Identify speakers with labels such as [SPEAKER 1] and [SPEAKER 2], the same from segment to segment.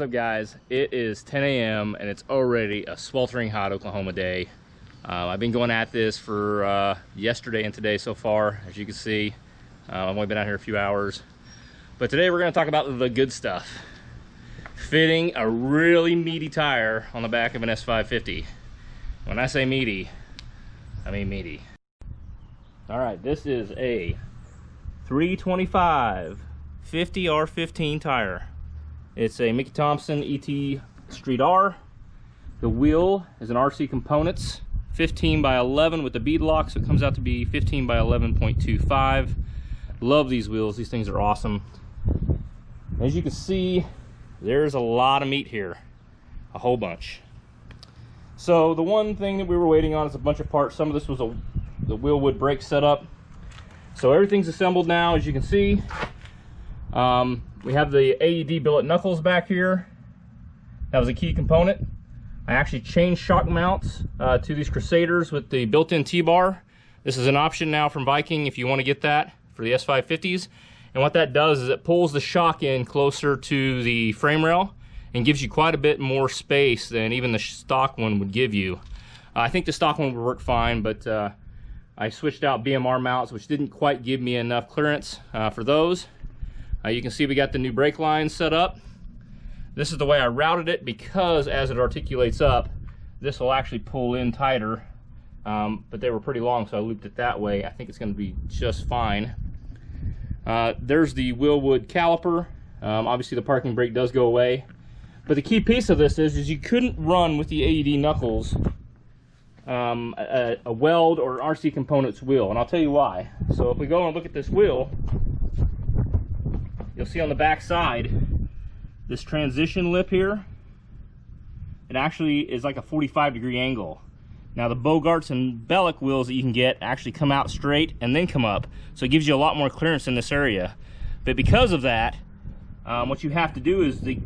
[SPEAKER 1] up, guys? It is 10 a.m. and it's already a sweltering hot Oklahoma day. I've been going at this for yesterday and today so far, as you can see. I've only been out here a few hours. But today we're going to talk about the good stuff. Fitting a really meaty tire on the back of an S550. When I say meaty, I mean meaty. All right, this is a 325 50R15 tire. It's a Mickey Thompson ET Street R. The wheel is an RC Components 15 by 11 with the bead lock, so it comes out to be 15 by 11.25. Love these wheels. These things are awesome. As you can see, there's a lot of meat here, a whole bunch. So the one thing that we were waiting on is a bunch of parts. Some of this was the wheel wood brake setup. So everything's assembled now, as you can see. We have the AED billet knuckles back here. That was a key component. I actually changed shock mounts to these Crusaders with the built-in T-bar. This is an option now from Viking if you want to get that for the S550s. And what that does is it pulls the shock in closer to the frame rail and gives you quite a bit more space than even the stock one would give you. I think the stock one would work fine, but I switched out BMR mounts, which didn't quite give me enough clearance for those. You can see we got the new brake lines set up. This is the way I routed it because as it articulates up, this will actually pull in tighter. But they were pretty long, so I looped it that way. I think it's going to be just fine. There's the wheel wood caliper. Obviously the parking brake does go away. But the key piece of this is you couldn't run with the AED knuckles a weld or RC Components wheel, and I'll tell you why. So if we go and look at this wheel, you'll see on the back side this transition lip here. It actually is like a 45-degree angle. Now the Bogarts and Bellic wheels that you can get actually come out straight and then come up, so it gives you a lot more clearance in this area. But because of that, what you have to do is the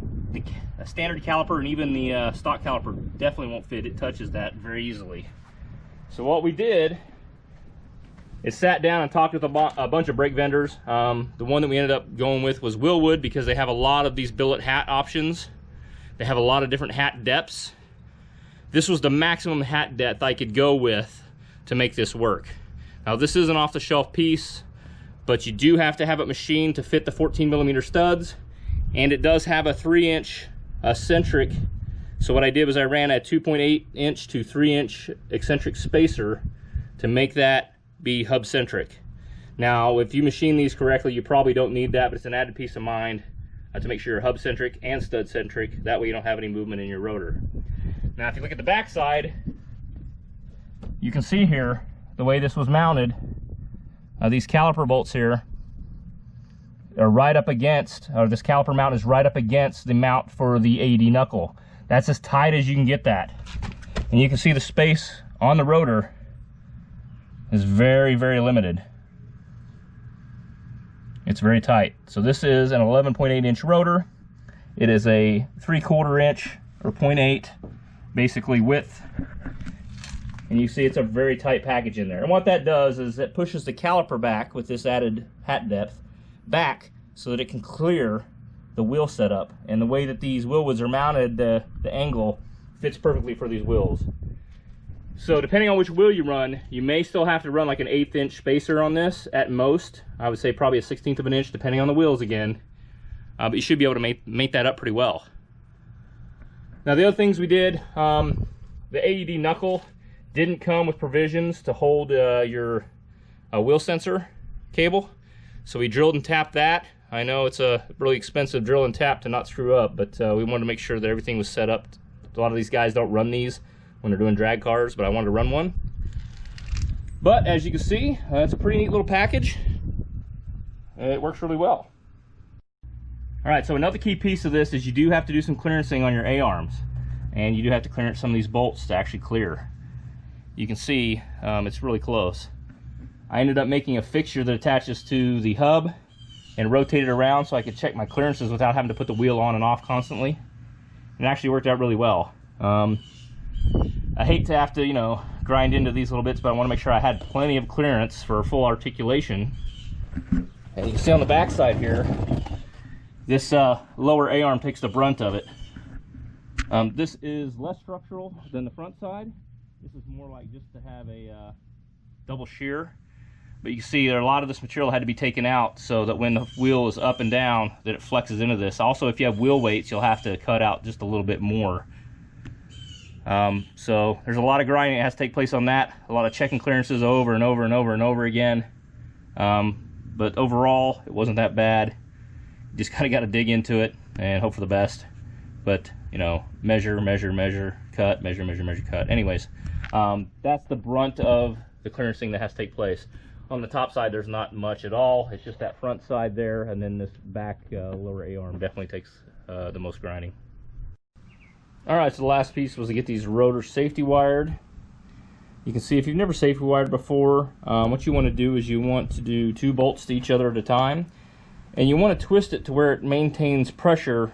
[SPEAKER 1] standard caliper and even the stock caliper definitely won't fit. It touches that very easily. So what we did is sat down and talked with a bunch of brake vendors. The one that we ended up going with was Willwood because they have a lot of these billet hat options. They have a lot of different hat depths. This was the maximum hat depth I could go with to make this work. Now this is an off-the-shelf piece, but you do have to have it machined to fit the 14mm studs, and it does have a 3-inch eccentric. So what I did was I ran a 2.8-inch to 3-inch eccentric spacer to make that be hub centric. Now if you machine these correctly, you probably don't need that, but it's an added peace of mind to make sure you're hub centric and stud centric. That way you don't have any movement in your rotor. Now if you look at the back side, you can see here the way this was mounted. These caliper bolts here are right up against, or this caliper mount is right up against the mount for the AED knuckle. That's as tight as you can get that. And you can see the space on the rotor is very, very limited. It's very tight. So this is an 11.8-inch rotor. It is a 3/4 inch or 0.8 basically width. And you see it's a very tight package in there. And what that does is it pushes the caliper back with this added hat depth back so that it can clear the wheel setup. And the way that these wheel woods are mounted, the angle fits perfectly for these wheels. So depending on which wheel you run, you may still have to run like an 1/8 inch spacer on this at most. I would say probably a 1/16 of an inch depending on the wheels again. But you should be able to make that up pretty well. Now the other things we did, the AED knuckle didn't come with provisions to hold your wheel sensor cable. So we drilled and tapped that. I know it's a really expensive drill and tap to not screw up, but we wanted to make sure that everything was set up. A lot of these guys don't run these when they're doing drag cars, but I wanted to run one. But as you can see, it's a pretty neat little package. It works really well. All right, so another key piece of this is you do have to do some clearancing on your A-arms, and you do have to clearance some of these bolts to actually clear. You can see it's really close. I ended up making a fixture that attaches to the hub and rotate it around so I could check my clearances without having to put the wheel on and off constantly. It actually worked out really well. I hate to have to, you know, grind into these little bits, but I want to make sure I had plenty of clearance for full articulation. And you can see on the back side here, this lower A-arm takes the brunt of it. This is less structural than the front side. This is more like just to have a double shear. But you can see a lot of this material had to be taken out so that when the wheel is up and down, that it flexes into this. Also, if you have wheel weights, you'll have to cut out just a little bit more. So there's a lot of grinding that has to take place on that. A lot of checking clearances over and over and over and over again. But overall, it wasn't that bad. You just kind of got to dig into it and hope for the best. But, you know, measure, measure, measure, cut, measure, measure, measure, cut. Anyways, that's the brunt of the clearancing that has to take place. On the top side, there's not much at all. It's just that front side there, and then this back lower A-arm definitely takes the most grinding. All right, so the last piece was to get these rotors safety wired. You can see if you've never safety wired before, what you want to do is you want to do 2 bolts to each other at a time, and you want to twist it to where it maintains pressure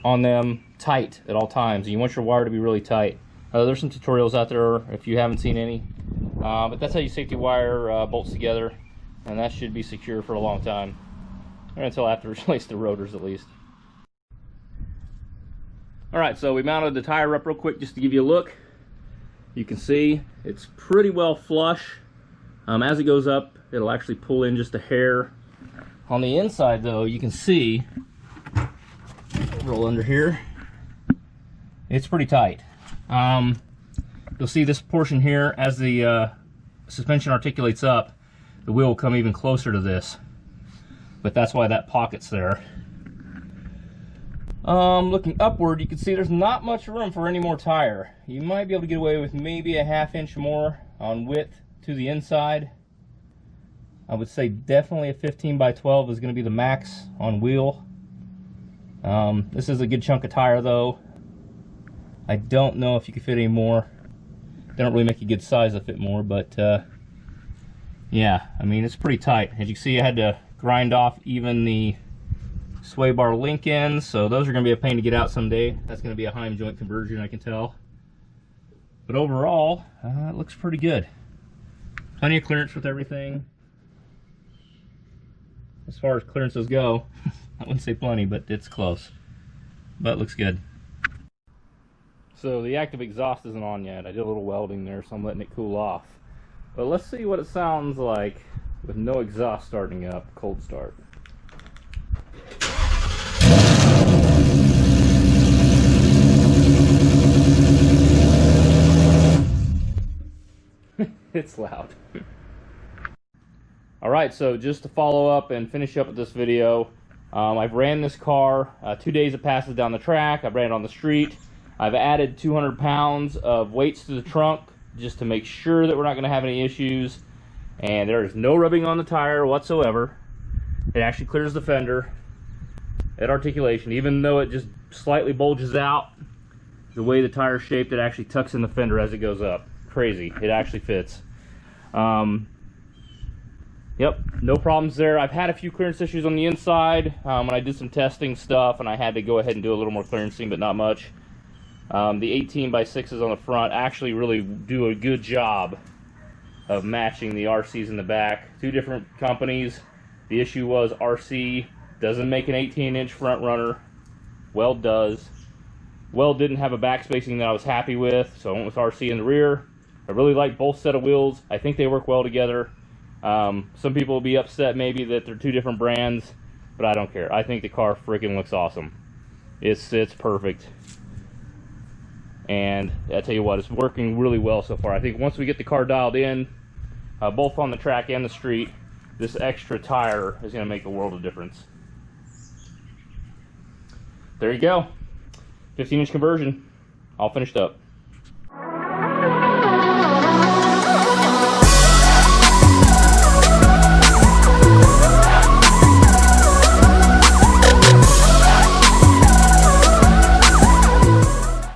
[SPEAKER 1] on them tight at all times. And you want your wire to be really tight. There's some tutorials out there if you haven't seen any. But that's how you safety wire bolts together, and that should be secure for a long time, or until after replace the rotors at least. Alright, so we mounted the tire up real quick just to give you a look. You can see it's pretty well flush. As it goes up, it'll actually pull in just a hair. On the inside though, you can see, roll under here, it's pretty tight. You'll see this portion here, as the suspension articulates up, the wheel will come even closer to this. But that's why that pocket's there. Looking upward, you can see there's not much room for any more tire. You might be able to get away with maybe a 1/2 inch more on width to the inside. I would say definitely a 15 by 12 is going to be the max on wheel. This is a good chunk of tire though. I don't know if you could fit any more. They don't really make a good size to fit more, but yeah, I mean, it's pretty tight. As you can see, I had to grind off even the sway bar link ends, so those are going to be a pain to get out someday. That's going to be a Heim joint conversion, I can tell. But overall, it looks pretty good. Plenty of clearance with everything. As far as clearances go, I wouldn't say plenty, but it's close. But it looks good. So the active exhaust isn't on yet. I did a little welding there, so I'm letting it cool off. But let's see what it sounds like with no exhaust starting up, cold start. It's loud. Alright, so just to follow up and finish up with this video, I've ran this car 2 days it passes down the track. I've ran it on the street. I've added 200 pounds of weights to the trunk just to make sure that we're not going to have any issues. And there is no rubbing on the tire whatsoever. It actually clears the fender at articulation, even though it just slightly bulges out. The way the tire is shaped, it actually tucks in the fender as it goes up. Crazy. It actually fits. Yep, no problems there. I've had a few clearance issues on the inside when I did some testing stuff, and I had to go ahead and do a little more clearancing, but not much. The 18 by 6s on the front actually really do a good job of matching the RCs in the back. 2 different companies. The issue was RC doesn't make an 18-inch front runner. Weld does. Weld didn't have a back spacing that I was happy with, so I went with RC in the rear. I really like both set of wheels. I think they work well together. Some people will be upset maybe that they're 2 different brands, but I don't care. I think the car freaking looks awesome. It's perfect. And I tell you what, it's working really well so far. I think once we get the car dialed in, both on the track and the street, this extra tire is going to make a world of difference. There you go. 15-inch conversion. All finished up.